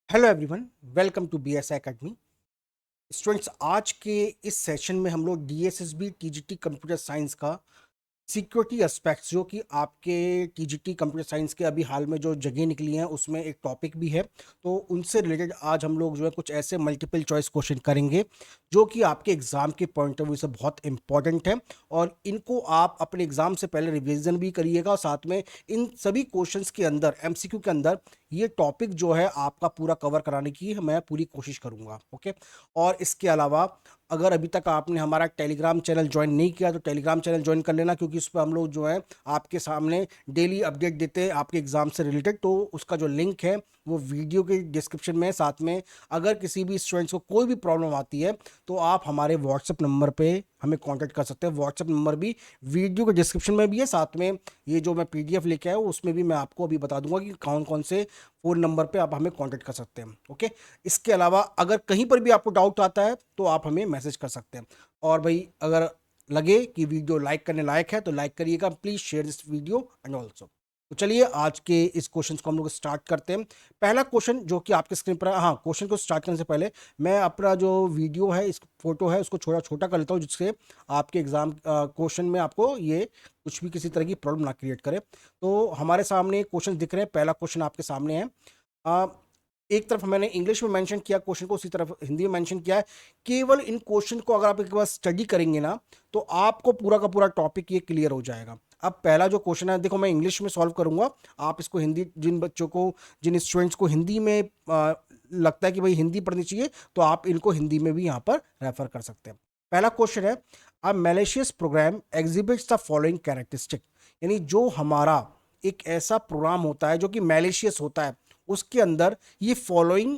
Hello everyone, welcome to BSA academy. Students, आज के इस सेशन में हम लोग डीएसएसबी टीजीटी कंप्यूटर साइंस का सिक्योरिटी एस्पेक्ट्स, जो कि आपके टीजीटी कंप्यूटर साइंस के अभी हाल में जो जगह निकली हैं उसमें एक टॉपिक भी है। तो उनसे रिलेटेड आज हम लोग जो है कुछ ऐसे मल्टीपल चॉइस क्वेश्चन करेंगे जो कि आपके एग्जाम के पॉइंट ऑफ व्यू से बहुत इंपॉर्टेंट है, और इनको आप अपने एग्जाम से पहले रिवीजन भी करिएगा। और साथ में इन सभी क्वेश्चंस के अंदर एमसीक्यू के अंदर ये टॉपिक जो है आपका पूरा कवर कराने की मैं पूरी कोशिश करूंगा। ओके। और इसके अलावा अगर अभी तक आपने हमारा टेलीग्राम चैनल ज्वाइन नहीं किया तो टेलीग्राम चैनल ज्वाइन कर लेना, क्योंकि उस पर हम लोग जो है आपके सामने डेली अपडेट देते हैं आपके एग्जाम से रिलेटेड। तो उसका जो लिंक है वो वीडियो के डिस्क्रिप्शन में है। साथ में अगर किसी भी स्टूडेंट्स को कोई भी प्रॉब्लम आती है तो आप हमारे व्हाट्सएप नंबर पे हमें कांटेक्ट कर सकते हैं। व्हाट्सएप नंबर भी वीडियो के डिस्क्रिप्शन में भी है। साथ में ये जो मैं पीडीएफ लेके आया हूँ उसमें भी मैं आपको अभी बता दूंगा कि कौन कौन से फ़ोन नंबर पे आप हमें कांटेक्ट कर सकते हैं। ओके। इसके अलावा अगर कहीं पर भी आपको डाउट आता है तो आप हमें मैसेज कर सकते हैं। और भाई, अगर लगे कि वीडियो लाइक करने लायक है तो लाइक करिएगा, please share this video and also. तो चलिए आज के इस क्वेश्चन को हम लोग स्टार्ट करते हैं। पहला क्वेश्चन जो कि आपके स्क्रीन पर है, हाँ, क्वेश्चन को स्टार्ट करने से पहले मैं अपना जो वीडियो है, इस फोटो है, उसको छोटा छोटा कर लेता हूँ, जिससे आपके एग्जाम क्वेश्चन में आपको ये कुछ भी किसी तरह की प्रॉब्लम ना क्रिएट करे। तो हमारे सामने क्वेश्चन दिख रहे हैं। पहला क्वेश्चन आपके सामने है। आ, एक तरफ मैंने इंग्लिश में मेंशन किया क्वेश्चन को, उसी तरफ हिंदी में मेंशन किया है। केवल इन क्वेश्चन को अगर आप एक बार स्टडी करेंगे ना तो आपको पूरा का पूरा टॉपिक ये क्लियर हो जाएगा। अब पहला जो क्वेश्चन है, देखो मैं इंग्लिश में सॉल्व करूंगा, आप इसको हिंदी, जिन बच्चों को, जिन स्टूडेंट्स को हिंदी में लगता है कि भाई हिंदी पढ़नी चाहिए, तो आप इनको हिंदी में भी यहाँ पर रेफर कर सकते हैं। पहला क्वेश्चन है, a malicious program exhibits the following characteristic. यानी जो हमारा एक ऐसा प्रोग्राम होता है जो कि मैलिशियस होता है, उसके अंदर ये फॉलोइंग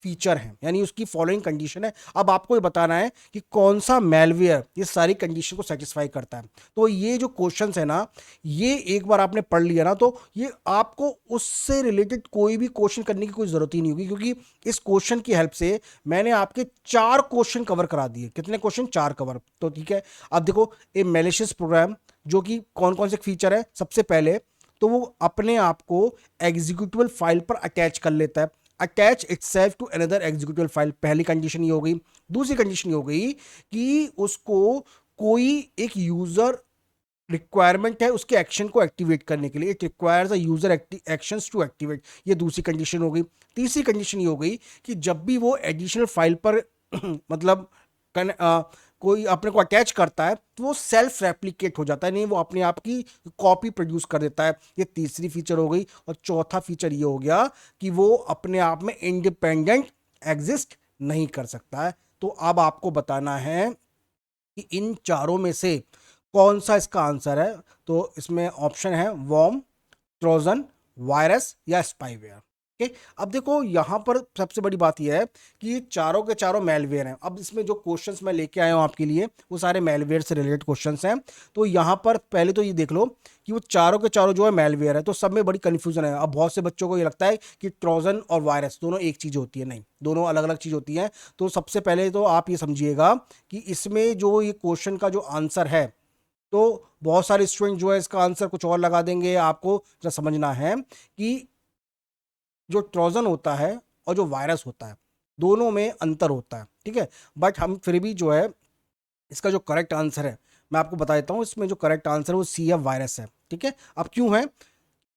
फीचर है, यानी उसकी फॉलोइंग कंडीशन है। अब आपको ये बताना है कि कौन सा मेलवेयर ये सारी कंडीशन को सेटिस्फाई करता है। तो ये जो क्वेश्चंस है ना, ये एक बार आपने पढ़ लिया ना तो ये आपको उससे रिलेटेड कोई भी क्वेश्चन करने की कोई जरूरत ही नहीं होगी, क्योंकि इस क्वेश्चन की हेल्प से मैंने आपके 4 क्वेश्चन कवर करा दिए। कितने क्वेश्चन? 4 कवर। तो ठीक है, अब देखो ए मैलिशियस प्रोग्राम जो कि कौन कौन से फीचर है। सबसे पहले तो वो अपने आप को एग्जीक्यूटिबल फाइल पर अटैच कर लेता है, attach itself to another executive file. पहली कंडीशन ये हो गई। दूसरी कंडीशन ये हो गई कि उसको कोई एक यूजर रिक्वायरमेंट है उसके एक्शन को एक्टिवेट करने के लिए, it requires a user actions to activate. ये दूसरी कंडीशन हो गई। तीसरी कंडीशन ये हो गई कि जब भी वो एडिशनल फाइल पर मतलब कोई अपने को अटैच करता है तो वो सेल्फ रेप्लिकेट हो जाता है, नहीं वो अपने आप की कॉपी प्रोड्यूस कर देता है। ये तीसरी फीचर हो गई। और चौथा फीचर ये हो गया कि वो अपने आप में इंडिपेंडेंट एग्जिस्ट नहीं कर सकता है। तो अब आपको बताना है कि इन चारों में से कौन सा इसका आंसर है। तो इसमें ऑप्शन है वॉर्म, ट्रोजन, वायरस या स्पाईवेयर। ओके। अब देखो यहाँ पर सबसे बड़ी बात यह है कि ये चारों के चारों मेलवेयर हैं। अब इसमें जो क्वेश्चंस मैं लेके आया हूँ आपके लिए वो सारे मेलवेयर से रिलेटेड क्वेश्चंस हैं। तो यहाँ पर पहले तो ये देख लो कि वो चारों के चारों जो है मेलवेयर है। तो सब में बड़ी कंफ्यूजन है। अब बहुत से बच्चों को ये लगता है कि ट्रोजन और वायरस दोनों एक चीज़ होती है। नहीं, दोनों अलग अलग चीज़ होती है। तो सबसे पहले तो आप ये समझिएगा कि इसमें जो ये क्वेश्चन का जो आंसर है, तो बहुत सारे स्टूडेंट जो है इसका आंसर कुछ और लगा देंगे। आपको जरा समझना है कि जो ट्रोजन होता है और जो वायरस होता है दोनों में अंतर होता है, ठीक है। बट हम फिर भी जो है इसका जो करेक्ट आंसर है मैं आपको बता देता हूँ। इसमें जो करेक्ट आंसर है वो सी है, वायरस है। ठीक है। अब क्यों है?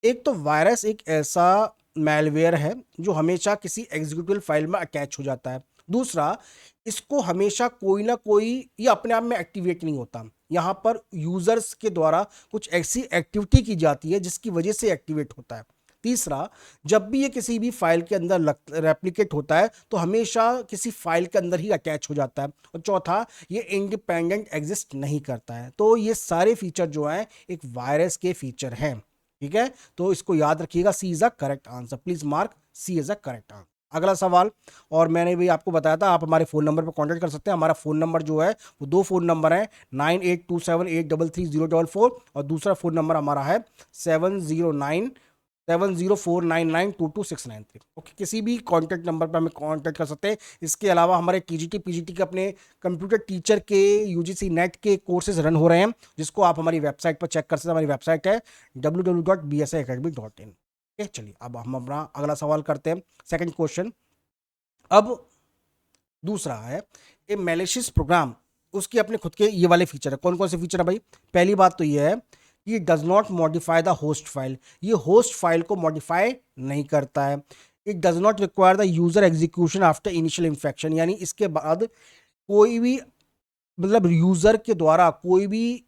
एक तो वायरस एक ऐसा मैलवेयर है जो हमेशा किसी एग्जीक्यूटिव फाइल में अटैच हो जाता है। दूसरा, इसको हमेशा कोई ना कोई, ये अपने आप में एक्टिवेट नहीं होता। यहाँ पर यूजर्स के द्वारा कुछ ऐसी एक्टिविटी की जाती है जिसकी वजह से एक्टिवेट होता है। तीसरा, जब भी ये किसी भी फाइल के अंदर रेप्लिकेट होता है तो हमेशा किसी फाइल के अंदर ही अटैच हो जाता है। और चौथा, ये इंडिपेंडेंट एग्जिस्ट नहीं करता है। तो ये सारे फीचर जो हैं एक वायरस के फीचर हैं। ठीक है। तो इसको याद रखिएगा, C is a correct answer. Please mark C is a correct answer. अगला सवाल, और मैंने भी आपको बताया था आप हमारे फ़ोन नंबर पर कांटेक्ट कर सकते हैं। हमारा फ़ोन नंबर जो है वो 2 फ़ोन नंबर है, 9827833044, और दूसरा फ़ोन नंबर हमारा है 709704992269। ओके, किसी भी कांटेक्ट नंबर पर हमें कांटेक्ट कर सकते हैं। इसके अलावा हमारे टीजीटी पीजीटी के अपने कंप्यूटर टीचर के यूजीसी नेट के कोर्सेज रन हो रहे हैं, जिसको आप हमारी वेबसाइट पर चेक कर सकते हैं। हमारी वेबसाइट है www.bsaacademy.in। ठीक है, चलिए अब हम अपना अगला सवाल करते हैं, सेकंड क्वेश्चन। अब दूसरा है ए मैलिशियस प्रोग्राम, उसकी अपने खुद के ये वाले फीचर है। कौन कौन से फीचर है भाई? पहली बात तो ये है कि does not modify the host file, ये होस्ट फाइल को मॉडिफाई नहीं करता है। It does not require the user execution after initial infection, यानी इसके बाद कोई भी मतलब यूजर के द्वारा कोई भी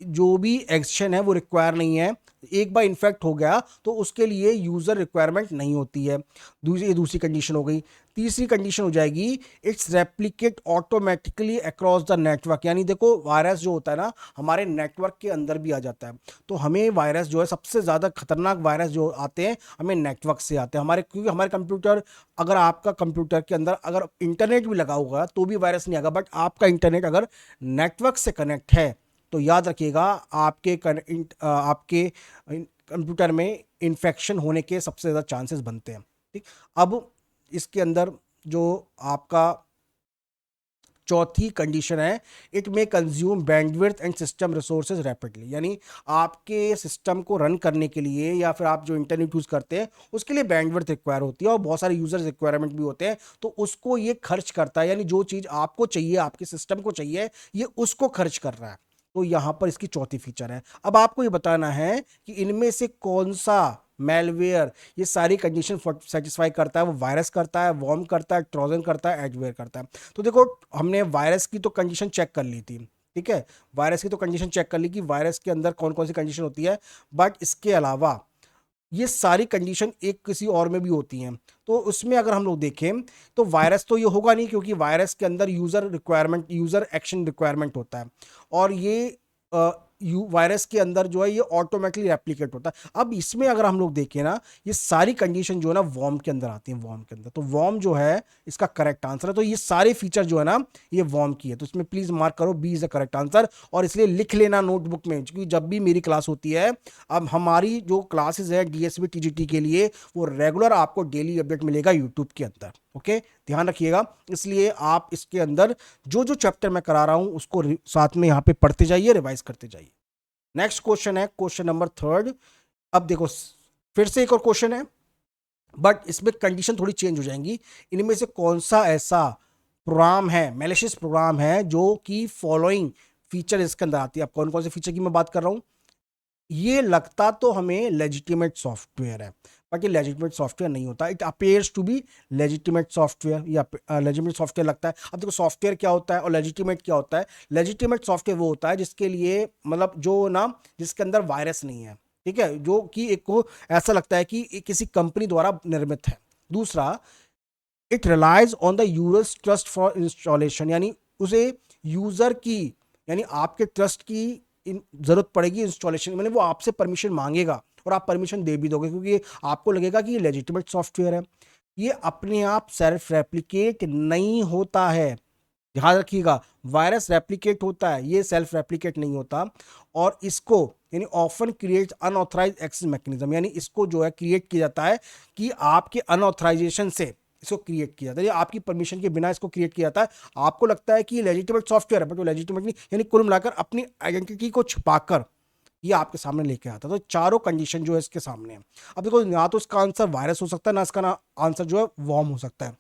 जो भी एक्शन है वो रिक्वायर नहीं है। एक बार इन्फेक्ट हो गया तो उसके लिए यूजर रिक्वायरमेंट नहीं होती है। दूसरी कंडीशन हो गई। तीसरी कंडीशन हो जाएगी it's replicate automatically across the network, यानी देखो वायरस जो होता है ना हमारे नेटवर्क के अंदर भी आ जाता है। तो हमें वायरस जो है सबसे ज़्यादा खतरनाक वायरस जो आते हैं हमें नेटवर्क से आते हैं हमारे, क्योंकि हमारे कंप्यूटर, अगर आपका कंप्यूटर के अंदर अगर इंटरनेट भी लगा होगा तो भी वायरस नहीं आएगा, बट आपका इंटरनेट अगर नेटवर्क से कनेक्ट है तो याद रखिएगा आपके कंप्यूटर में इन्फेक्शन होने के सबसे ज़्यादा चांसेस बनते हैं। ठीक, अब इसके अंदर जो आपका चौथी कंडीशन है इट में consume bandwidth and system resources rapidly, यानी आपके सिस्टम को रन करने के लिए या फिर आप जो इंटरनेट यूज़ करते हैं उसके लिए बैंडविड्थ रिक्वायर होती है और बहुत सारे यूजर्स रिक्वायरमेंट भी होते हैं, तो उसको ये खर्च करता है, यानी जो चीज़ आपको चाहिए आपके सिस्टम को चाहिए ये उसको खर्च कर रहा है। तो यहाँ पर इसकी चौथी फीचर है। अब आपको ये बताना है कि इनमें से कौन सा मेलवेयर ये सारी कंडीशन सेटिस्फाई करता है, वो वायरस करता है, वॉर्म करता है, ट्रोजन करता है, एडवेयर करता है। तो देखो हमने वायरस की तो कंडीशन चेक कर ली थी, ठीक है, वायरस की तो कंडीशन चेक कर ली कि वायरस के अंदर कौन कौन सी कंडीशन होती है, बट इसके अलावा ये सारी कंडीशन एक किसी और में भी होती हैं। तो उसमें अगर हम लोग देखें तो वायरस तो ये होगा नहीं, क्योंकि वायरस के अंदर यूजर एक्शन रिक्वायरमेंट होता है और ये वायरस के अंदर जो है ये ऑटोमेटिकली रेप्लिकेट होता है। अब इसमें अगर हम लोग देखें ना ये सारी कंडीशन जो है ना वॉर्म के अंदर आती है, वॉर्म के अंदर, तो वॉर्म जो है इसका करेक्ट आंसर है। तो ये सारे फीचर जो है ना ये वॉर्म की है, तो इसमें प्लीज मार्क करो B is the correct answer, और इसलिए लिख लेना नोटबुक में, क्योंकि जब भी मेरी क्लास होती है, अब हमारी जो क्लासेस है डीएसबी टीजीटी के लिए वो रेगुलर आपको डेली अपडेट मिलेगा यूट्यूब के अंदर। ओके, ध्यान रखिएगा, इसलिए आप इसके अंदर जो जो चैप्टर मैं करा रहा हूं उसको साथ में यहां पे पढ़ते जाइए, रिवाइज करते जाइए। नेक्स्ट क्वेश्चन है क्वेश्चन नंबर थर्ड। अब देखो फिर से एक और क्वेश्चन है, बट इसमें कंडीशन थोड़ी चेंज हो जाएंगी। इनमें से कौन सा ऐसा प्रोग्राम है, मैलिशियस प्रोग्राम है, जो कि फॉलोइंग फीचर इसके अंदर आती है। अब कौन कौन से फीचर की मैं बात कर रहा हूं? ये लगता तो हमें लेजिटिमेट सॉफ्टवेयर है, बट ये लेजिटिमेट सॉफ्टवेयर नहीं होता। It appears to be legitimate software, या लेजिटिमेट सॉफ्टवेयर लगता है। अब देखो सॉफ्टवेयर क्या होता है और लेजिटिमेट क्या होता है? लेजिटिमेट सॉफ्टवेयर वो होता है जिसके लिए मतलब जो ना जिसके अंदर वायरस नहीं है, ठीक है, जो कि एक को ऐसा लगता है कि किसी कंपनी द्वारा निर्मित है। दूसरा, it relies on the users trust for installation, यानी उसे यूजर की यानी आपके ट्रस्ट की जरूरत पड़ेगी इंस्टॉलेशन, मैंने वो आपसे परमिशन मांगेगा और आप परमिशन दे भी दोगे, क्योंकि आपको लगेगा कि ये लेजिटिमेट सॉफ्टवेयर है। ये अपने आप सेल्फ रेप्लिकेट नहीं होता है, ध्यान रखिएगा। वायरस रेप्लिकेट होता है, ये सेल्फ रेप्लिकेट नहीं होता। और इसको यानी often create unauthorized access mechanism, यानी इसको जो है क्रिएट किया जाता है कि आपके अनऑथराइजेशन से इसको क्रिएट किया जाता है, आपकी परमिशन के बिना इसको क्रिएट किया जाता है। आपको लगता है कि ये लेजिटिमेट सॉफ्टवेयर है, बट वो लेजिटिमेट नहीं, यानी कुल मिलाकर अपनी आइडेंटिटी को छुपाकर ये आपके सामने लेके आता है। तो चारों कंडीशन जो है इसके सामने है। अब देखो ना तो इसका आंसर वायरस हो सकता है, ना इसका ना आंसर जो है वॉर्म हो सकता है।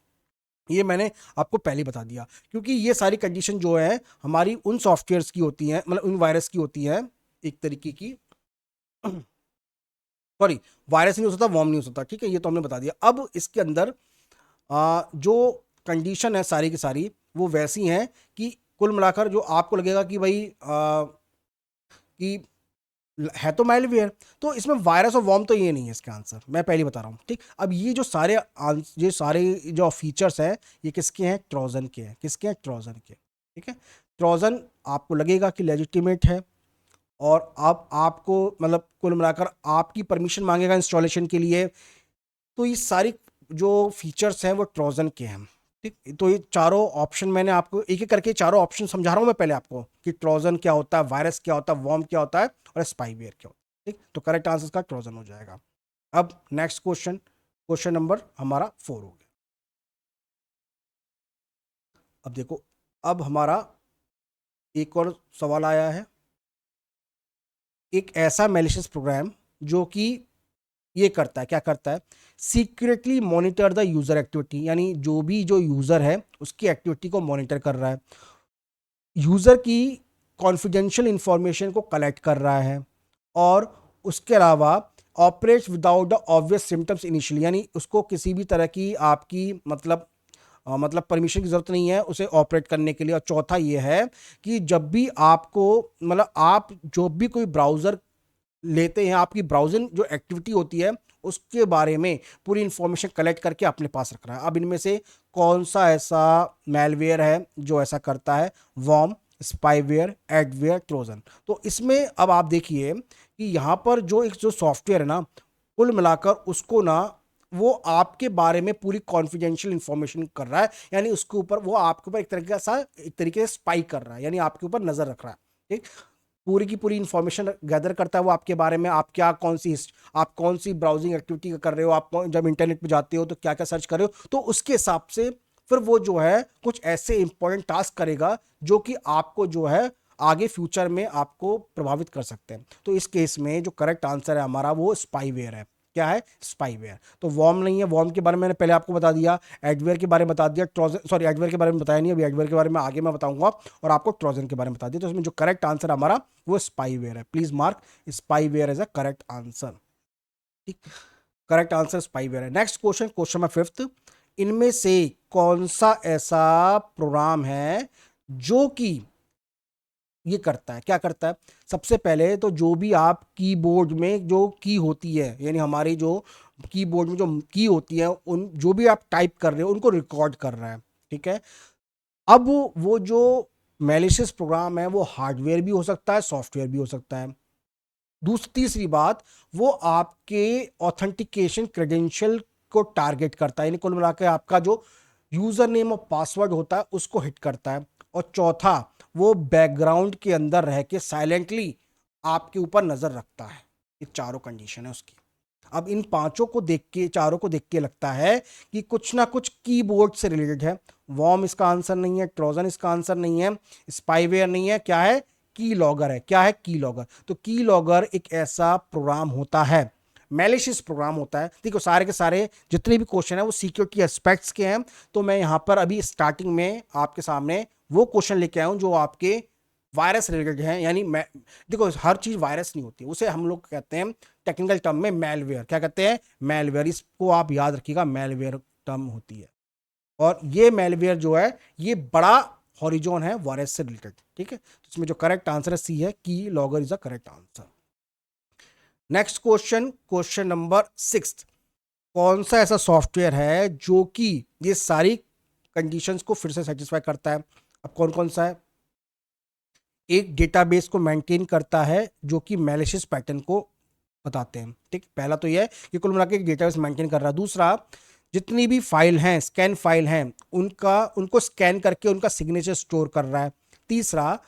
ये मैंने आपको पहले बता दिया, क्योंकि ये सारी कंडीशन जो है हमारी उन सॉफ्टवेयर्स की होती हैं, मतलब उन वायरस की होती है एक तरीके की। सॉरी, वायरस नहीं हो सकता, वॉर्म नहीं हो सकता, ठीक है, ये तो हमने बता दिया। अब इसके अंदर जो कंडीशन है सारी की सारी वो वैसी हैं कि कुल मिलाकर जो आपको लगेगा कि भाई कि है तो माइलवेयर, तो इसमें वायरस और वॉर्म तो ये नहीं है इसका आंसर, मैं पहले बता रहा हूँ। ठीक, अब ये सारे जो फीचर्स हैं ये किसके हैं? ट्रोजन के हैं। किसके हैं? ट्रोजन के। ठीक है, ट्रोजन आपको लगेगा कि लेजिटिमेट है और अब आपको मतलब कुल मिलाकर आपकी परमिशन मांगेगा इंस्टॉलेशन के लिए। तो ये सारी जो फीचर्स हैं वो ट्रोजन के हैं। ठीक, तो ये चारों ऑप्शन मैंने आपको एक एक करके चारों ऑप्शन समझा रहा हूँ मैं पहले आपको कि ट्रोजन क्या होता है, वायरस क्या होता है, वॉर्म क्या होता है और स्पाईवेयर क्या होता है। ठीक, तो करेक्ट आंसर का ट्रोजन हो जाएगा। अब नेक्स्ट क्वेश्चन, क्वेश्चन नंबर हमारा 4 हो गया। अब देखो, अब हमारा एक और सवाल आया है, एक ऐसा मैलिशियस प्रोग्राम जो कि ये करता है, क्या करता है, secretly monitor the user activity, यानी जो यूजर है उसकी एक्टिविटी को मॉनिटर कर रहा है, यूजर की कॉन्फिडेंशियल इंफॉर्मेशन को कलेक्ट कर रहा है, और उसके अलावा operates without the obvious symptoms initially, यानी उसको किसी भी तरह की आपकी मतलब परमिशन की ज़रूरत नहीं है उसे ऑपरेट करने के लिए। और चौथा ये है कि जब भी आपको मतलब आप जो भी कोई ब्राउज़र लेते हैं, आपकी ब्राउजिंग जो एक्टिविटी होती है उसके बारे में पूरी इंफॉर्मेशन कलेक्ट करके अपने पास रख रहा है। अब इनमें से कौन सा ऐसा मेलवेयर है जो ऐसा करता है? Worm, spyware, adware, trojan. तो इसमें अब आप देखिए कि यहाँ पर जो सॉफ्टवेयर है ना, कुल मिलाकर उसको ना वो आपके बारे में पूरी कॉन्फिडेंशियल इंफॉर्मेशन कर रहा है, यानी उसके ऊपर वो आपके ऊपर एक तरीके से स्पाई कर रहा है, यानी आपके ऊपर नजर रख रहा है। ठीक, पूरी की पूरी इंफॉर्मेशन गैदर करता है वो आपके बारे में, आप क्या आप कौन सी ब्राउजिंग एक्टिविटी कर रहे हो, आप जब इंटरनेट पे जाते हो तो क्या क्या सर्च कर रहे हो, तो उसके हिसाब से फिर वो जो है कुछ ऐसे इंपॉर्टेंट टास्क करेगा जो कि आपको जो है आगे फ्यूचर में आपको प्रभावित कर सकते हैं। तो इस केस में जो करेक्ट आंसर है हमारा वो स्पाईवेयर है। क्या है? स्पाईवेयर। तो वॉर्म नहीं है, वॉर्म के बारे में मैंने पहले आपको बता दिया, एडवेयर के बारे में बता दिया, ट्रोजन सॉरी एडवेयर के बारे में बताया नहीं, अभी एडवेयर के बारे में आगे मैं बताऊंगा, और आपको ट्रोजन के बारे में बता दिया। तो इसमें जो करेक्ट आंसर हमारा वो स्पाईवेयर है। Please mark spyware as a correct answer. ठीक, करेक्ट आंसर स्पाईवेयर है। नेक्स्ट क्वेश्चन, क्वेश्चन नंबर 5, इनमें से कौन सा ऐसा प्रोग्राम है जो कि ये करता है? क्या करता है? सबसे पहले तो जो भी आप कीबोर्ड में जो की होती है, यानी हमारी जो कीबोर्ड में जो की होती है, उन जो भी आप टाइप कर रहे हो उनको रिकॉर्ड कर रहा है। ठीक है, अब वो जो मैलिशियस प्रोग्राम है वो हार्डवेयर भी हो सकता है, सॉफ्टवेयर भी हो सकता है। तीसरी बात, वो आपके ऑथेंटिकेशन क्रेडेंशियल को टारगेट करता है, यानी कुल मिलाकर आपका जो यूजर नेम और पासवर्ड होता है उसको हिट करता है। और चौथा, वो बैकग्राउंड के अंदर रह के साइलेंटली आपके ऊपर नजर रखता है। ये चारों कंडीशन है उसकी। अब इन पांचों को देख के, चारों को देख के लगता है कि कुछ ना कुछ कीबोर्ड से रिलेटेड है। वॉर्म इसका आंसर नहीं है, ट्रोजन इसका आंसर नहीं है, स्पाईवेयर नहीं है, क्या है? की लॉगर है। क्या है? की लॉगर। तो की लॉगर एक ऐसा प्रोग्राम होता है, मैलिशियस प्रोग्राम होता है। देखो सारे के सारे जितने भी क्वेश्चन है वो सिक्योरिटी एस्पेक्ट्स के हैं। तो मैं यहां पर अभी स्टार्टिंग में आपके सामने वो क्वेश्चन लेके आया हूं जो आपके वायरस रिलेटेड है। यानी मैं देखो हर चीज वायरस नहीं होती, उसे हम लोग कहते हैं टेक्निकल टर्म में मैलवेयर। क्या कहते हैं? मैलवेयर। इसको आप याद रखिएगा, मैलवेयर टर्म होती है। और ये मैलवेयर जो है ये बड़ा हॉरिजॉन है वायरस से रिलेटेड। ठीक है, तो इसमें जो करेक्ट आंसर है सी है, की logger is the correct answer. Next question, question number 6, कौन सा ऐसा सॉफ्टवेयर है जो कि ये सारी कंडीशंस को फिर से सेटिस्फाई करता है? अब कौन कौन सा है? एक डेटाबेस को मेंटेन करता है जो कि मैलिशियस पैटर्न को बताते हैं। ठीक, पहला तो यह है कि कुल मिलाकर एक डेटाबेस मेंटेन कर रहा है। दूसरा, जितनी भी फाइल हैं, स्कैन फाइल हैं, उनको स्कैन करके उनका सिग्नेचर स्टोर कर रहा है। तीसरा,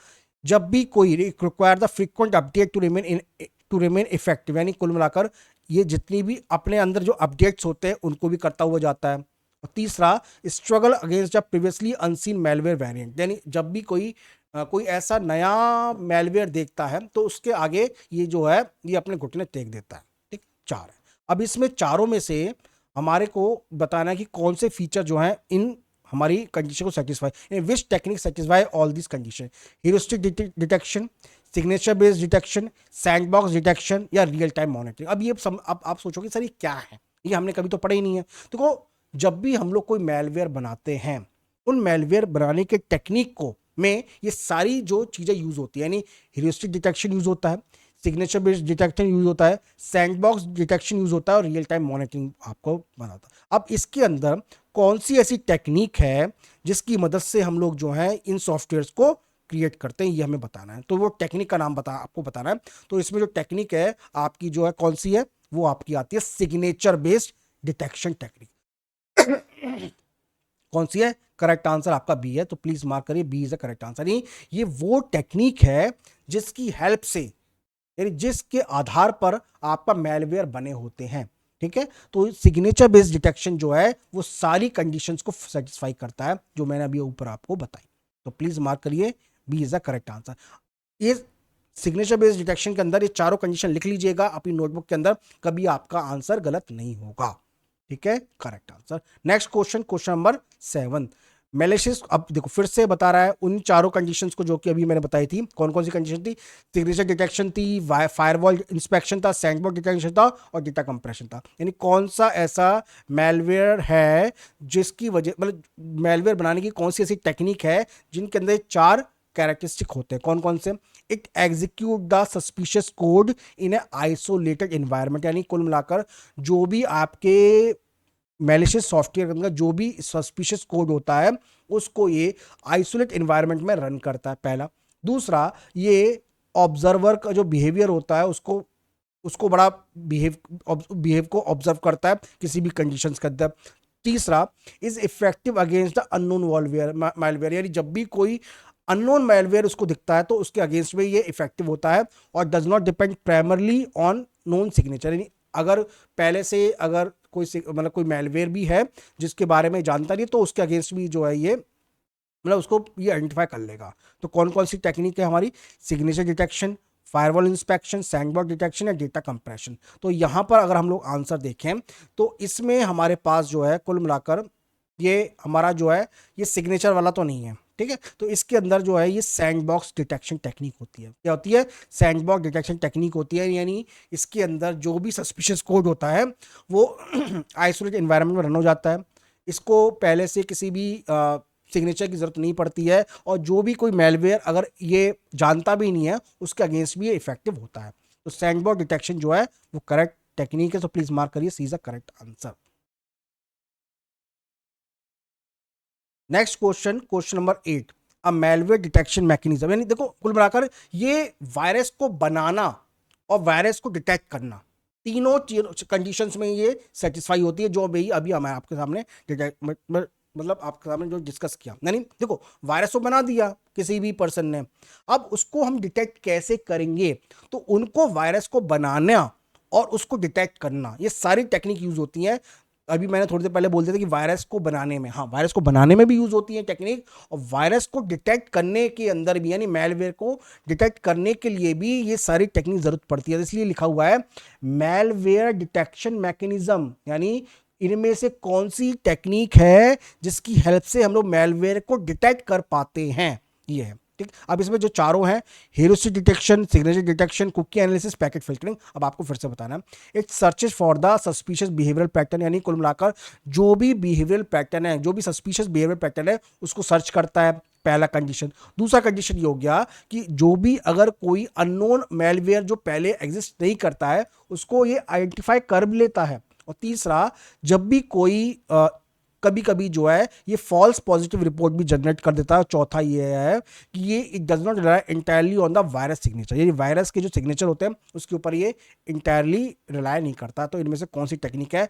जब भी कोई require the frequent update to remain effective, यानी कुल मिलाकर ये जितनी भी अपने अंदर जो अपडेट्स होते हैं उनको भी करता हुआ जाता है। और तीसरा, struggle against the previously unseen malware variant, यानी जब भी कोई ऐसा नया मेलवेयर देखता है तो उसके आगे ये जो है ये अपने घुटने टेक देता है। ठीक, चार है। अब इसमें चारों में से हमारे को बताना है कि कौन से फीचर जो हैं इन हमारी कंडीशन को satisfy, which technique satisfy all this condition? Heuristic detection, signature based detection, sandbox detection, या रियल टाइम मॉनिटरिंग। अब अब आप सोचोगे सर ये क्या है, ये हमने कभी तो पढ़ा ही नहीं है। देखो जब भी हम लोग कोई मेलवेयर बनाते हैं, उन मेलवेयर बनाने के टेक्निक को में ये सारी जो चीज़ें यूज होती है, यानी ह्यूरिस्टिक डिटेक्शन यूज होता है, सिग्नेचर बेस्ड डिटेक्शन यूज होता है, सैंडबॉक्स डिटेक्शन यूज होता है, और रियल टाइम मॉनिटरिंग आपको बनाता है। अब इसके अंदर कौन सी ऐसी टेक्निक है जिसकी मदद से हम लोग जो है इन सॉफ्टवेयर्स को क्रिएट करते हैं, ये हमें बताना है। तो वो टेक्निक का नाम आपको बताना है। तो इसमें जो टेक्निक है आपकी जो है कौन सी है, वो आपकी आती है सिग्नेचर बेस्ड डिटेक्शन टेक्निक। कौन सी है? करेक्ट आंसर आपका बी है। तो प्लीज मार्क करिए, B is the correct answer. ये वो टेक्निक है जिसकी हेल्प से, यानी जिसके आधार पर आपका मेलवेयर बने होते हैं। ठीक है, तो सिग्नेचर बेस्ड डिटेक्शन जो है वो सारी कंडीशंस को सेटिस्फाई करता है जो मैंने अभी ऊपर आपको बताई। तो प्लीज मार्क करिए, B is the correct answer. ये सिग्नेचर बेस्ड डिटेक्शन के अंदर ये चारों कंडीशन लिख लीजिएगा अपनी नोटबुक के अंदर, कभी आपका आंसर गलत नहीं होगा। ठीक है, correct answer. Next question, question number 7, malicious. अब देखो फिर से बता रहा है उन चारों कंडीशंस को जो कि अभी मैंने बताई थी। कौन कौन सी कंडीशन थी? सिग्नेचर डिटेक्शन थी, फायरवॉल इंस्पेक्शन था, सैंडबॉक्स डिटेक्शन था और डेटा कंप्रेशन था। यानी कौन सा ऐसा मेलवेयर है जिसकी वजह, मतलब मेलवेयर बनाने की कौन सी ऐसी टेक्निक है जिनके अंदर चार कैरेक्टरिस्टिक होते हैं? कौन कौन से? It execute the suspicious code in A isolated environment, यानी कुल मिलाकर जो भी आपके मैलिशियस सॉफ्टवेयर के अंदर जो भी सस्पिशियस कोड होता है उसको ये आइसोलेट एनवायरनमेंट में रन करता है, पहला। दूसरा, ये ऑब्जर्वर का जो बिहेवियर होता है उसको उसको बड़ा बिहेव को ऑब्जर्व करता है किसी भी कंडीशंस के अंदर। तीसरा, is effective against the unknown malware, यानी जब भी कोई अननोन मालवेयर उसको दिखता है तो उसके अगेंस्ट में ये इफेक्टिव होता है। और does not depend primarily on known signature, यानी अगर पहले से अगर कोई मतलब कोई मेलवेयर भी है जिसके बारे में जानता नहीं तो उसके अगेंस्ट भी जो है ये मतलब उसको ये आइडेंटिफाई कर लेगा। तो कौन कौन सी टेक्निक है हमारी? Signature detection, firewall inspection, sandbox detection या डेटा कंप्रेशन। तो यहाँ पर अगर हम लोग आंसर देखें तो इसमें हमारे पास जो है कुल मिलाकर ये हमारा जो है ये सिग्नेचर वाला तो नहीं है। ठीक है, तो इसके अंदर जो है ये सैंडबॉक्स डिटेक्शन टेक्निक होती है। क्या होती है? सैंडबॉक्स डिटेक्शन टेक्निक होती है, यानी इसके अंदर जो भी सस्पिशियस कोड होता है वो आइसोलेट एनवायरनमेंट में रन हो जाता है। इसको पहले से किसी भी सिग्नेचर की जरूरत नहीं पड़ती है और जो भी कोई मेलवेयर अगर ये जानता भी नहीं है उसके अगेंस्ट भी ये इफेक्टिव होता है। तो सैंडबॉक्स डिटेक्शन जो है वो करेक्ट टेक्निक है, तो प्लीज मार्क करिए C is the correct answer. Next question, question number 8, a malware detection mechanism. यानी देखो कुल मिलाकर ये वायरस को बनाना और वायरस को डिटेक्ट करना तीनों कंडीशंस में ये सेटिस्फाई होती है जो भी अभी मैं आपके सामने मतलब आपके सामने जो डिस्कस किया। यानी देखो वायरस को बना दिया किसी भी पर्सन ने, अब उसको हम डिटेक्ट कैसे करेंगे? तो उनको वायरस को बनाना और उसको डिटेक्ट करना ये सारी टेक्निक यूज होती हैं। अभी मैंने थोड़ी देर पहले बोल दिया था कि वायरस को बनाने में, हाँ वायरस को बनाने में भी यूज होती है टेक्निक, और वायरस को डिटेक्ट करने के अंदर भी यानी मेलवेयर को डिटेक्ट करने के लिए भी ये सारी टेक्निक जरूरत पड़ती है। इसलिए लिखा हुआ है मेलवेयर डिटेक्शन मैकेनिज्म, यानी इनमें से कौन सी टेक्निक है जिसकी हेल्प से हम लोग मेलवेयर को डिटेक्ट कर पाते हैं, ये है। ठीक, अब इसमें जो चारों हैं, heuristic detection, signature detection, cookie analysis, packet filtering. अब आपको फिर से बताना है, it searches for the suspicious behavioural pattern, यानी कुल मिलाकर जो भी बिहेवियरल पैटर्न है, जो भी सस्पिशियस बिहेवियरल पैटर्न है उसको सर्च करता है, पहला कंडीशन। दूसरा कंडीशन ये हो गया कि जो भी अगर कोई अननोन मेलवेयर जो पहले एग्जिस्ट नहीं करता है उसको ये आइडेंटिफाई कर भी लेता है। और तीसरा, जब भी कोई कभी कभी जो है ये फॉल्स पॉजिटिव रिपोर्ट भी जनरेट कर देता है। चौथा ये है कि ये it does not rely entirely on the virus signature, यानी वायरस के जो सिग्नेचर होते हैं उसके ऊपर ये इंटायरली रिलाई नहीं करता। तो इनमें से कौन सी टेक्निक है?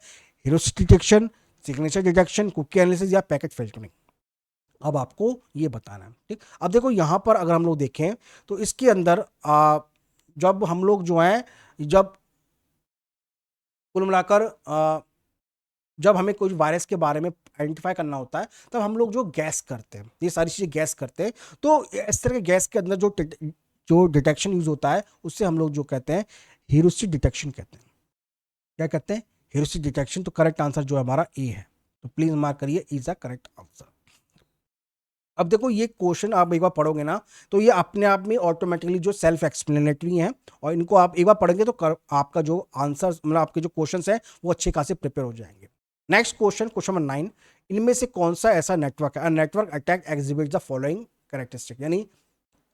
Heuristic detection, signature detection, cookie analysis या पैकेट फिल्टरिंग। अब आपको ये बताना है। ठीक, अब देखो यहां पर अगर हम लोग देखें तो इसके अंदर जब हम लोग जो है जब कुल मिलाकर जब हमें कोई वायरस के बारे में आइडेंटिफाई करना होता है तब हम लोग जो गैस करते हैं, ये सारी चीज़ें गैस करते हैं। तो इस तरह के गैस के अंदर जो डिटेक्शन यूज होता है उससे हम लोग जो कहते हैं हेरोसिक डिटेक्शन कहते हैं। क्या कहते हैं? Heuristic detection. तो करेक्ट आंसर जो है हमारा ए है, तो प्लीज मार्क करिए इज द करेक्ट आंसर। अब देखो ये क्वेश्चन आप एक बार पढ़ोगे ना तो ये अपने आप में ऑटोमेटिकली जो सेल्फ एक्सप्लेनेटरी हैं और इनको आप एक बार पढ़ेंगे तो आपका जो आंसर मतलब आपके जो क्वेश्चन है वो अच्छे खासे प्रिपेयर हो जाएंगे। नेक्स्ट क्वेश्चन, क्वेश्चन नंबर 9, इनमें से कौन सा ऐसा नेटवर्क है? Network attack exhibit the following characteristic, यानी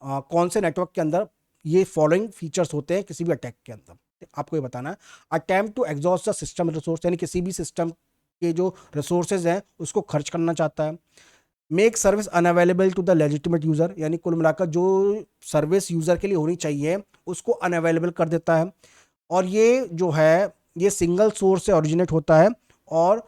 कौन से नेटवर्क के अंदर ये फॉलोइंग फीचर्स होते हैं किसी भी अटैक के अंदर? आपको ये बताना है। Attempt to exhaust the system resource, यानी किसी भी सिस्टम के जो रिसोर्सेज हैं उसको खर्च करना चाहता है। Make service unavailable to the legitimate user, यानी कुल मिलाकर जो सर्विस यूजर के लिए होनी चाहिए उसको अनअवेलेबल कर देता है। और ये जो है ये सिंगल सोर्स से ओरिजिनेट होता है और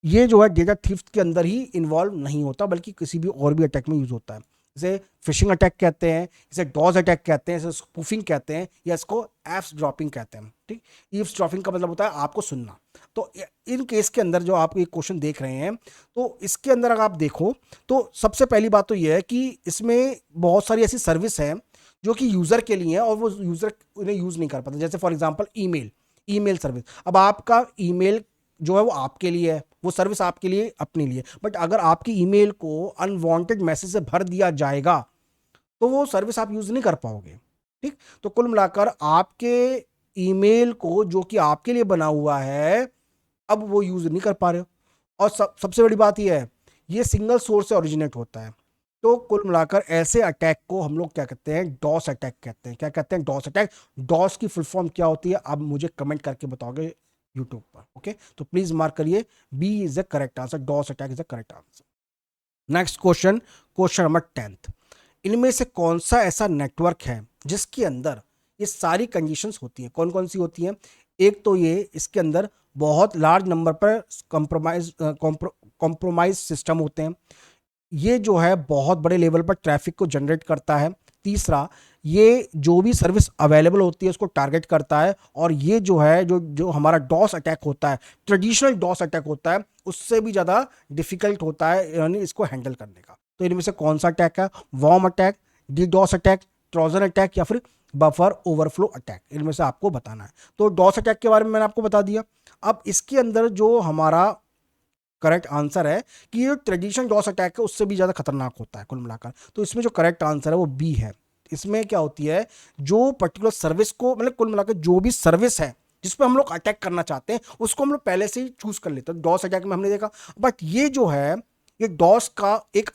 ये जो है डेटा थीफ्ट के अंदर ही इन्वॉल्व नहीं होता बल्कि किसी भी और भी अटैक में यूज होता है। इसे फिशिंग अटैक कहते हैं, इसे डॉज अटैक कहते हैं, इसे स्पूफिंग कहते हैं या इसको एप्स ड्रॉपिंग कहते हैं। ठीक, ईव्स ड्रॉपिंग का मतलब होता है आपको सुनना। तो इन केस के अंदर जो आप ये क्वेश्चन देख रहे हैं तो इसके अंदर अगर आप देखो तो सबसे पहली बात तो ये है कि इसमें बहुत सारी ऐसी सर्विस हैं जो कि यूज़र के लिए है और वो यूज़र उन्हें यूज़ नहीं कर पाता। जैसे फॉर एग्जांपल ईमेल सर्विस। अब आपका ईमेल जो है वो आपके लिए है, वो सर्विस आपके लिए अपने लिए, बट अगर आपकी ईमेल को अनवांटेड मैसेज से भर दिया जाएगा तो वो सर्विस आप यूज़ नहीं कर पाओगे। ठीक, तो कुल मिलाकर आपके ईमेल को जो कि आपके लिए बना हुआ है, अब वो यूज़ नहीं कर पा रहे हो। और सबसे बड़ी बात ये है, ये सिंगल सोर्स से ओरिजिनेट होता है। तो कुल मिलाकर ऐसे अटैक को हम लोग क्या कहते हैं, डॉस अटैक कहते हैं। क्या कहते हैं? DoS attack. डॉस की फुल फॉर्म क्या होती है आप मुझे कमेंट करके बताओगे यूट्यूब पर। ओके, तो प्लीज मार्क करिए, B is the correct answer, DoS attack is the correct answer. Next question, question number 10th। इनमें से कौन सा ऐसा नेटवर्क है जिसके अंदर ये सारी कंडीशंस होती हैं? कौन कौन सी होती हैं? एक तो ये इसके अंदर बहुत लार्ज नंबर पर कॉम्प्रोमाइज सिस्टम होते हैं, ये जो है बहुत बड़े लेवल पर ट्रैफिक को जनरेट करता है। तीसरा, ये जो भी सर्विस अवेलेबल होती है उसको टारगेट करता है। और ये जो है जो जो हमारा डॉस अटैक होता है, ट्रेडिशनल डॉस अटैक होता है, उससे भी ज़्यादा डिफिकल्ट होता है यानी इसको हैंडल करने का। तो इनमें से कौन सा अटैक है? Worm attack, DDoS attack, trojan attack या फिर बफर ओवरफ्लो अटैक? इनमें से आपको बताना है। तो डॉस अटैक के बारे में मैंने आपको बता दिया। अब इसके अंदर जो हमारा करेक्ट आंसर है कि ये ट्रेडिशनल डॉस अटैक है उससे भी ज़्यादा खतरनाक होता है कुल मिलाकर। तो इसमें जो करेक्ट आंसर है वो बी है। इसमें क्या होती है, जो पर्टिकुलर सर्विस को मतलब कुल मिलाकर जो भी सर्विस है जिस पर हम लोग अटैक करना चाहते हैं उसको हम लोग पहले से ही चूज कर लेते हैं। डॉस अटैक में हमने देखा, बट ये जो है ये डॉस का एक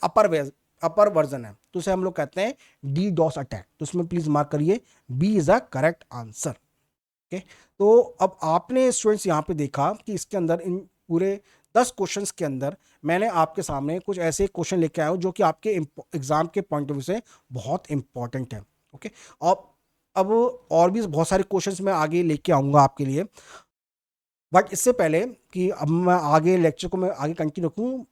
अपर वर्जन है, तो उसे हम लोग कहते हैं डी डॉस अटैक। तो इसमें प्लीज मार्क करिए, B is the correct answer. Okay, तो अब आपने स्टूडेंट्स यहाँ पे देखा कि इसके अंदर इन पूरे 10 क्वेश्चंस के अंदर मैंने आपके सामने कुछ ऐसे क्वेश्चन लेके आया हूँ जो कि आपके एग्जाम के पॉइंट ऑफ व्यू से बहुत इंपॉर्टेंट है। ओके, अब और भी बहुत सारे क्वेश्चंस मैं आगे लेके आऊँगा आपके लिए, बट इससे पहले कि अब मैं आगे लेक्चर को मैं आगे कंटिन्यू रखूँ,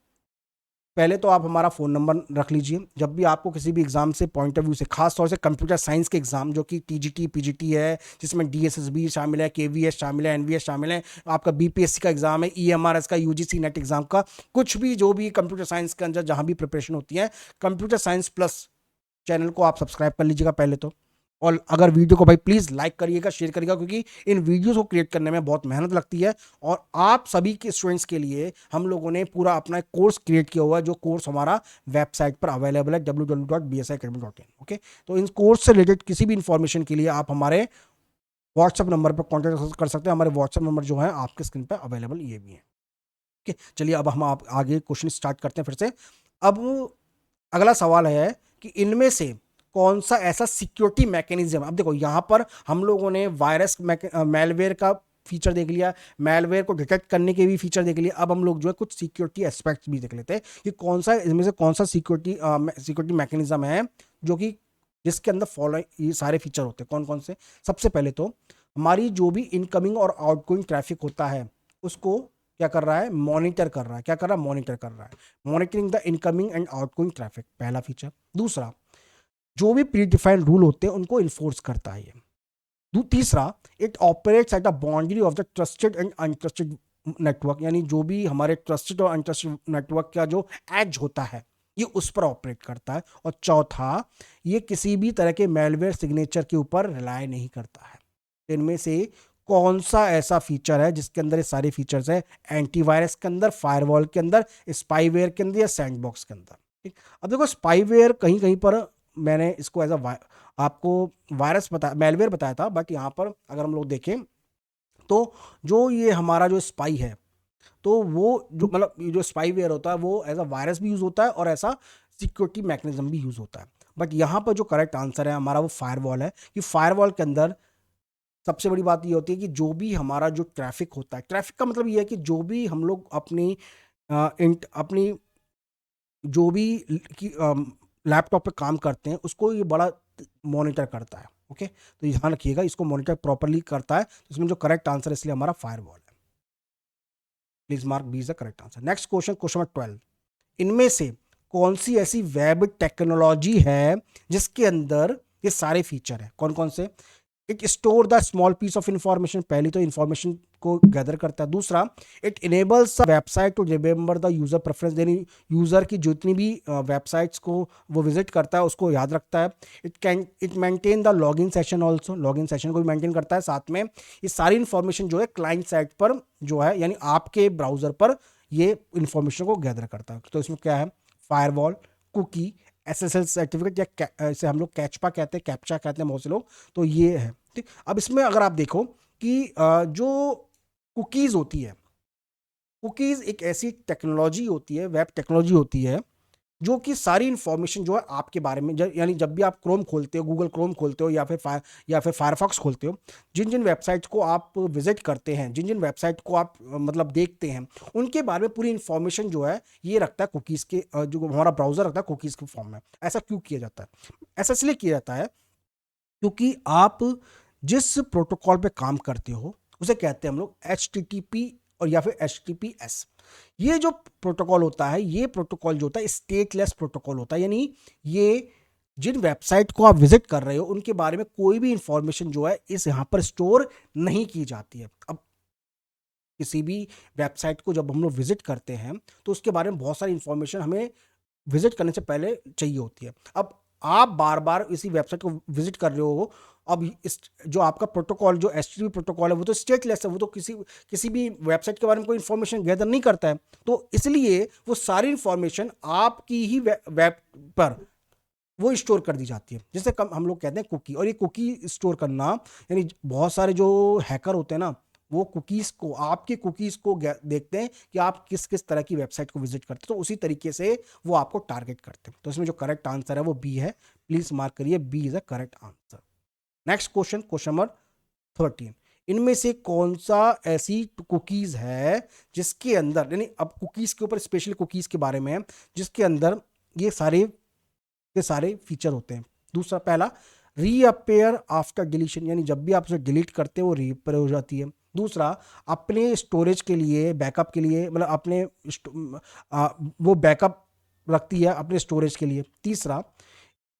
पहले तो आप हमारा फ़ोन नंबर रख लीजिए। जब भी आपको किसी भी एग्जाम से पॉइंट ऑफ व्यू से, खास तौर से कंप्यूटर साइंस के एग्जाम जो कि टीजीटी पीजीटी है, जिसमें डीएसएसबी शामिल है, केवीएस शामिल है, एनवीएस शामिल है, आपका बीपीएससी का एग्जाम है, ईएमआरएस का, यूजीसी नेट एग्जाम का, कुछ भी जो भी कंप्यूटर साइंस के अंदर जहाँ भी प्रिपरेशन होती है, कंप्यूटर साइंस प्लस चैनल को आप सब्सक्राइब कर लीजिएगा पहले तो। और अगर वीडियो को भाई प्लीज़ लाइक करिएगा, शेयर करिएगा, क्योंकि इन वीडियोस को क्रिएट करने में बहुत मेहनत लगती है। और आप सभी के स्टूडेंट्स के लिए हम लोगों ने पूरा अपना एक कोर्स क्रिएट किया हुआ है, जो कोर्स हमारा वेबसाइट पर अवेलेबल है www.bsiacademy.in। ओके, तो इन कोर्स से रिलेटेड किसी भी इंफॉर्मेशन के लिए आप हमारे व्हाट्सएप नंबर पर कॉन्टैक्ट कर सकते हैं। हमारे व्हाट्सएप नंबर जो है आपके स्क्रीन पर अवेलेबल ये भी है। ओके, चलिए अब हम आप आगे क्वेश्चन स्टार्ट करते हैं फिर से। अब अगला सवाल है कि इनमें से कौन सा ऐसा सिक्योरिटी मैकेनिज्म, अब देखो यहाँ पर हम लोगों ने वायरस मेलवेयर का फीचर देख लिया, मेलवेयर को डिटेक्ट करने के भी फीचर देख लिया। अब हम लोग जो है कुछ सिक्योरिटी एस्पेक्ट्स भी देख लेते हैं कि कौन सा इसमें से कौन सा सिक्योरिटी मैकेनिज्म है जो कि जिसके अंदर फॉलो ये सारे फीचर होते हैं। कौन कौन से? सबसे पहले तो हमारी जो भी इनकमिंग और आउटगोइंग ट्रैफिक होता है उसको क्या कर रहा है, मॉनिटर कर रहा है। क्या कर रहा है? मॉनिटर कर रहा है। Monitoring the incoming and outgoing traffic, पहला फीचर। दूसरा, जो भी प्री डिफाइंड रूल होते हैं उनको इन्फोर्स करता है ये। तीसरा, it operates at the boundary of the trusted and untrusted network, यानी जो भी हमारे ट्रस्टेड और अनट्रस्टेड नेटवर्क का जो एज होता है ये उस पर ऑपरेट करता है। और चौथा, ये किसी भी तरह के मेलवेयर सिग्नेचर के ऊपर रिलाय नहीं करता है। इनमें से कौन सा ऐसा फीचर है जिसके अंदर ये सारे फीचर्स है? एंटीवायरस के अंदर, फायरवॉल के अंदर, स्पाईवेयर के अंदर या सैंडबॉक्स के अंदर? ठीक, अब देखो स्पाईवेयर कहीं कहीं पर मैंने इसको एज अ आपको वायरस बताया, मेलवेयर बताया था, बट यहाँ पर अगर हम लोग देखें तो जो ये हमारा जो स्पाई है, तो वो जो मतलब जो स्पाईवेयर होता है वो एज अ वायरस भी यूज़ होता है और ऐसा सिक्योरिटी मैकेनिज्म भी यूज़ होता है। बट यहाँ पर जो करेक्ट आंसर है हमारा वो फायरवॉल है, कि फायरवॉल के अंदर सबसे बड़ी बात ये होती है कि जो भी हमारा जो ट्रैफिक होता है, ट्रैफिक का मतलब ये है कि जो भी हम लोग अपनी जो भी लैपटॉप पे काम करते हैं उसको ये बड़ा मॉनिटर करता है। ओके, तो ध्यान रखिएगा, इसको मॉनिटर प्रॉपरली करता है। तो इसमें जो करेक्ट आंसर है इसलिए हमारा फायरवॉल है। Please mark B is the correct answer. Next question, question number 12। इनमें से कौन सी ऐसी वेब टेक्नोलॉजी है जिसके अंदर ये सारे फीचर है? कौन कौन से? It store the small piece of information, पहली तो इंफॉर्मेशन को गैदर करता है। दूसरा, it enables website to remember the user preference, यानी यूजर की जितनी भी वेबसाइट्स को वो विजिट करता है उसको याद रखता है। It maintain the login session also, login session को भी मेंटेन करता है। साथ में ये सारी इंफॉर्मेशन जो है क्लाइंट साइट पर जो है यानी आपके ब्राउजर पर ये इंफॉर्मेशन को गैदर करता है। तो इसमें क्या है, फायरवॉल, कुकी, एसएसएल सर्टिफिकेट या इसे हम लोग कैचपा कहते हैं, कैप्चा कहते हैं बहुत से लोग, तो ये है। ठीक, अब इसमें अगर आप देखो कि जो कुकीज़ होती है, कुकीज़ एक ऐसी टेक्नोलॉजी होती है, वेब टेक्नोलॉजी होती है जो कि सारी इंफॉर्मेशन जो है आपके बारे में, यानी जब भी आप क्रोम खोलते हो, गूगल क्रोम खोलते हो या फिर फायरफॉक्स खोलते हो, जिन जिन वेबसाइट्स को आप विजिट करते हैं, जिन जिन वेबसाइट को आप मतलब देखते हैं, उनके बारे में पूरी इंफॉर्मेशन जो है ये रखता है कुकीज़ के, जो हमारा ब्राउज़र रखता है कुकीज़ के फॉर्म में। ऐसा क्यों किया जाता है? ऐसा इसलिए किया जाता है क्योंकि आप जिस प्रोटोकॉल पे काम करते हो उसे कहते हैं हम लोग HTTP और या फिर HTTPS। ये जो प्रोटोकॉल होता है, ये प्रोटोकॉल जो होता है स्टेटलेस प्रोटोकॉल होता है, यानी ये जिन वेबसाइट को आप विजिट कर रहे हो उनके बारे में कोई भी इंफॉर्मेशन जो है इस यहाँ पर स्टोर नहीं की जाती है। अब किसी भी वेबसाइट को जब हम लोग विजिट करते हैं तो उसके बारे में बहुत सारी इंफॉर्मेशन हमें विजिट करने से पहले चाहिए होती है। अब आप बार बार इसी वेबसाइट को विजिट कर रहे हो, अब इस जो आपका प्रोटोकॉल जो HTTP प्रोटोकॉल है वो तो स्टेटलेस है, वो तो किसी किसी भी वेबसाइट के बारे में कोई इन्फॉर्मेशन गैदर नहीं करता है। तो इसलिए वो सारी इन्फॉर्मेशन आपकी ही वेब पर वो स्टोर कर दी जाती है, जैसे कम हम लोग कहते हैं कुकी। और ये कुकी स्टोर करना, यानी बहुत सारे जो हैकर होते हैं ना, वो कुकीज़ को, आपके कुकीज़ को देखते हैं कि आप किस किस तरह की वेबसाइट को विजिट करते हैं, तो उसी तरीके से वो आपको टारगेट करते हैं। तो इसमें जो करेक्ट आंसर है वो बी है, प्लीज मार्क करिए, B is a correct answer. Next question, question number 13, इनमें से कौन सा ऐसी कुकीज़ है जिसके अंदर, यानी अब कुकीज़ के ऊपर स्पेशल कुकीज़ के बारे में है, जिसके अंदर ये सारे के सारे फीचर होते हैं। दूसरा, पहला, रीअपेयर आफ्टर डिलीशन, यानी जब भी आप उसे डिलीट करते हो वो रीअपेयर हो जाती है। दूसरा, अपने स्टोरेज के लिए, बैकअप के लिए, मतलब अपने वो बैकअप रखती है अपने स्टोरेज के लिए। तीसरा,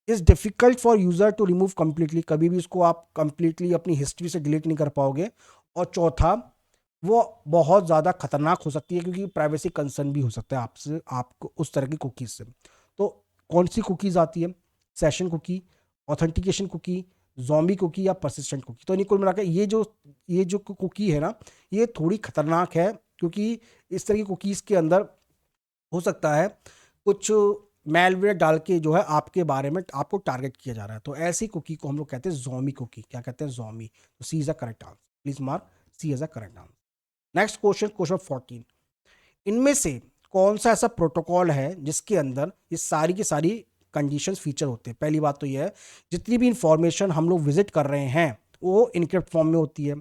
is difficult for user to remove completely, कभी भी इसको आप कंप्लीटली अपनी हिस्ट्री से डिलीट नहीं कर पाओगे। और चौथा, वो बहुत ज़्यादा खतरनाक हो सकती है क्योंकि प्राइवेसी कंसर्न भी हो सकता है आपसे, आपको उस तरह की कुकीज़ से। तो कौन सी कुकीज़ आती है? Session cookie, authentication cookie, zombie cookie या परसिस्टेंट कुकी। तो कुल मिलाकर ये जो कुकी है ना, ये थोड़ी खतरनाक है क्योंकि इस तरह की कुकीज़ के अंदर हो सकता है कुछ मैलवेयर डाल के जो है आपके बारे में आपको टारगेट किया जा रहा है। तो ऐसी कुकी को हम लोग कहते हैं ज़ॉम्बी कुकी। क्या कहते हैं? ज़ॉम्बी। तो C is a correct answer, please mark C is a correct answer. Next question, question 14, इनमें से कौन सा ऐसा प्रोटोकॉल है जिसके अंदर ये सारी की सारी कंडीशंस फीचर होते हैं? पहली बात तो ये है, जितनी भी इंफॉर्मेशन हम लोग विजिट कर रहे हैं वो इनक्रिप्ट फॉर्म में होती है।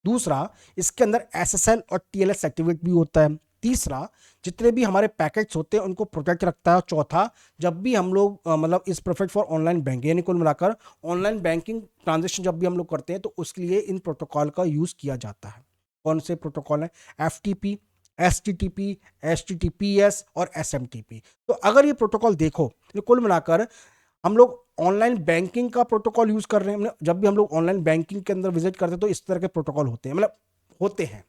दूसरा, इसके अंदर SSL और TLS सर्टिफिकेट भी होता है। तीसरा, जितने भी हमारे पैकेट्स होते हैं उनको प्रोटेक्ट रखता है। चौथा, जब भी हम लोग मतलब इस परफेक्ट फॉर ऑनलाइन बैंकिंग, यानी कुल मिलाकर ऑनलाइन बैंकिंग ट्रांजेक्शन जब भी हम लोग करते हैं तो उसके लिए इन प्रोटोकॉल का यूज़ किया जाता है। कौन से प्रोटोकॉल है? FTP, HTTP, HTTPS और SMTP। तो अगर ये प्रोटोकॉल देखो तो कुल मिलाकर हम लोग ऑनलाइन बैंकिंग का प्रोटोकॉल यूज कर रहे हैं। जब भी हम लोग ऑनलाइन बैंकिंग के अंदर विजिट करते हैं तो इस तरह के प्रोटोकॉल होते हैं, मतलब होते हैं।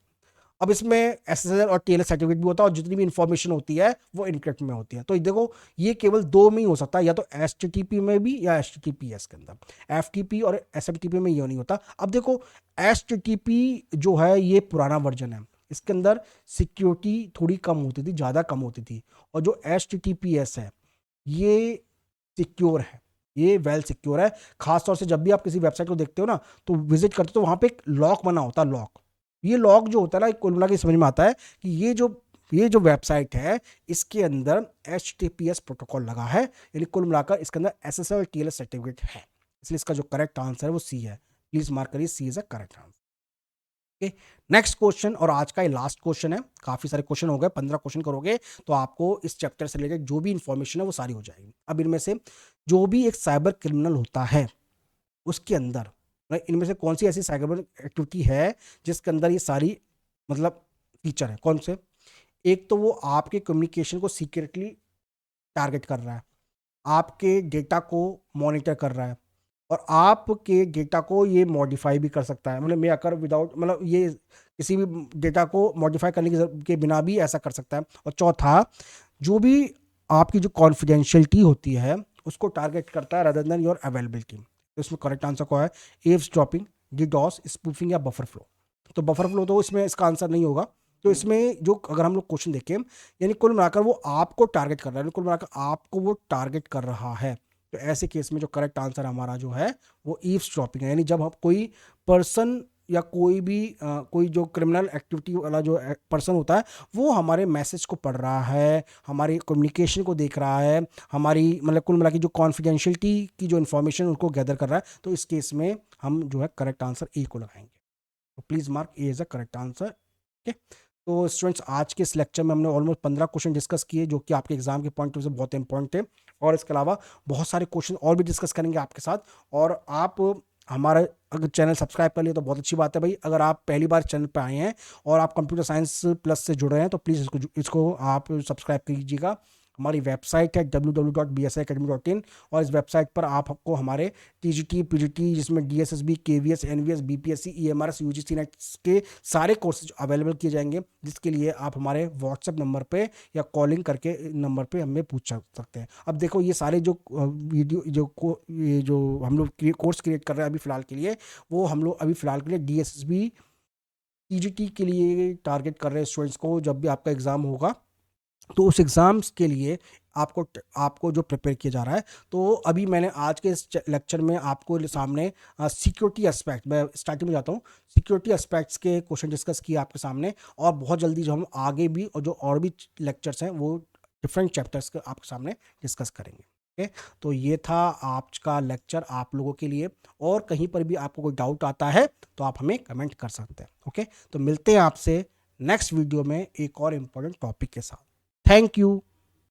अब इसमें SSL और TLS सर्टिफिकेट भी होता है और जितनी भी इंफॉर्मेशन होती है वो इनक्रिप्ट में होती है। तो देखो, ये केवल दो में ही हो सकता है, या तो HTTP में भी या HTTPS के अंदर। FTP और SMTP में ये नहीं होता। अब देखो, HTTP जो है ये पुराना वर्जन है, इसके अंदर सिक्योरिटी थोड़ी कम होती थी, ज़्यादा कम होती थी। और जो HTTPS है ये सिक्योर है, ये वेल सिक्योर है। खासतौर से जब भी आप किसी वेबसाइट को देखते हो ना, तो विजिट करते हो तो वहाँ पे एक लॉक बना होता है, लॉक। ये लॉक जो होता है ना, कुल मिला के समझ में आता है कि ये जो वेबसाइट है इसके अंदर HTTPS प्रोटोकॉल लगा है, यानी कुल मिलाकर इसके अंदर SSL और TLS सर्टिफिकेट है। इसलिए इसका जो करेक्ट आंसर है वो सी है। प्लीज मार्क करिए, C is a correct answer. Next question, और आज का ये लास्ट क्वेश्चन है। काफी सारे क्वेश्चन हो गए, 15 क्वेश्चन करोगे तो आपको इस चैप्टर से रिलेटेड जो भी इंफॉर्मेशन है वो सारी हो जाएगी। अब इनमें से जो भी एक साइबर क्रिमिनल होता है उसके अंदर इनमें से कौन सी ऐसी साइबर एक्टिविटी है जिसके अंदर ये सारी मतलब फीचर है? कौन से? एक तो वो आपके कम्युनिकेशन को सीक्रेटली टारगेट कर रहा है, आपके डेटा को मॉनिटर कर रहा है, और आपके डेटा को ये मॉडिफाई भी कर सकता है, मतलब मैं अगर विदाउट मतलब ये किसी भी डेटा को मॉडिफाई करने के बिना भी ऐसा कर सकता है। और चौथा, जो भी आपकी जो कॉन्फिडेंशियलिटी होती है उसको टारगेट करता है रादर देन योर अवेलेबिलिटी। तो इसमें करेक्ट आंसर क्या है? एव्स ड्रॉपिंग, डिडॉस, स्पूफिंग या बफर फ्लो। तो बफर फ्लो तो इसमें इसका आंसर नहीं होगा। तो इसमें जो अगर हम लोग क्वेश्चन देखें, यानी कुल मिलाकर वो आपको टारगेट कर रहा है, यानी कुल मिलाकर आपको वो टारगेट कर रहा है। तो ऐसे केस में जो करेक्ट आंसर हमारा जो है वो ईव्सड्रॉपिंग है, यानी जब हम कोई पर्सन या कोई भी कोई जो क्रिमिनल एक्टिविटी वाला जो पर्सन होता है वो हमारे मैसेज को पढ़ रहा है, हमारी कम्युनिकेशन को देख रहा है, हमारी मतलब कुल मिला के जो कॉन्फिडेंशियलिटी की जो इन्फॉर्मेशन उनको गैदर कर रहा है, तो इस केस में हम जो है करेक्ट आंसर ए को लगाएंगे। तो please mark A is a correct answer. Okay, तो स्टूडेंट्स आज के इस लेक्चर में हमने ऑलमोस्ट 15 क्वेश्चन डिस्कस किए जो कि आपके एग्जाम के पॉइंट ऑफ व्यू से बहुत इंपॉर्टेंट थे, और इसके अलावा बहुत सारे क्वेश्चन और भी डिस्कस करेंगे आपके साथ। और आप हमारा अगर चैनल सब्सक्राइब कर लिए तो बहुत अच्छी बात है भाई। अगर आप पहली बार चैनल पर आए हैं और आप कंप्यूटर साइंस प्लस से जुड़ रहे हैं तो प्लीज़ इसको आप सब्सक्राइब कीजिएगा। हमारी वेबसाइट है www.bsiacademy.in, और इस वेबसाइट पर आपको हमारे टीजीटी, पीजीटी, जिसमें DSSB, KVS, NVS, BPSC, EMRS, UGC NET के सारे कोर्सेज अवेलेबल किए जाएंगे, जिसके लिए आप हमारे व्हाट्सएप नंबर पे या कॉलिंग करके नंबर पे हमें पूछ सकते हैं। अब देखो ये सारे जो वीडियो ये जो हम लोग कोर्स क्रिएट कर रहे हैं अभी फ़िलहाल के लिए, वो हम लोग अभी फ़िलहाल के लिए डीएसएसबी टीजीटी के लिए टारगेट कर रहे हैं स्टूडेंट्स को। जब भी आपका एग्ज़ाम होगा तो उस एग्ज़ाम्स के लिए आपको जो प्रिपेयर किया जा रहा है, तो अभी मैंने आज के इस लेक्चर में आपको सामने सिक्योरिटी एस्पेक्ट, मैं स्टार्टिंग में जाता हूँ, सिक्योरिटी एस्पेक्ट्स के क्वेश्चन डिस्कस किए आपके सामने, और बहुत जल्दी जो हम आगे भी और भी लेक्चर्स हैं वो डिफरेंट चैप्टर्स के आपके सामने डिस्कस करेंगे। ओके, तो ये था आज का लेक्चर आप लोगों के लिए, और कहीं पर भी आपको कोई डाउट आता है तो आप हमें कमेंट कर सकते हैं। ओके, तो मिलते हैं आपसे नेक्स्ट वीडियो में एक और इम्पोर्टेंट टॉपिक के साथ। Thank you.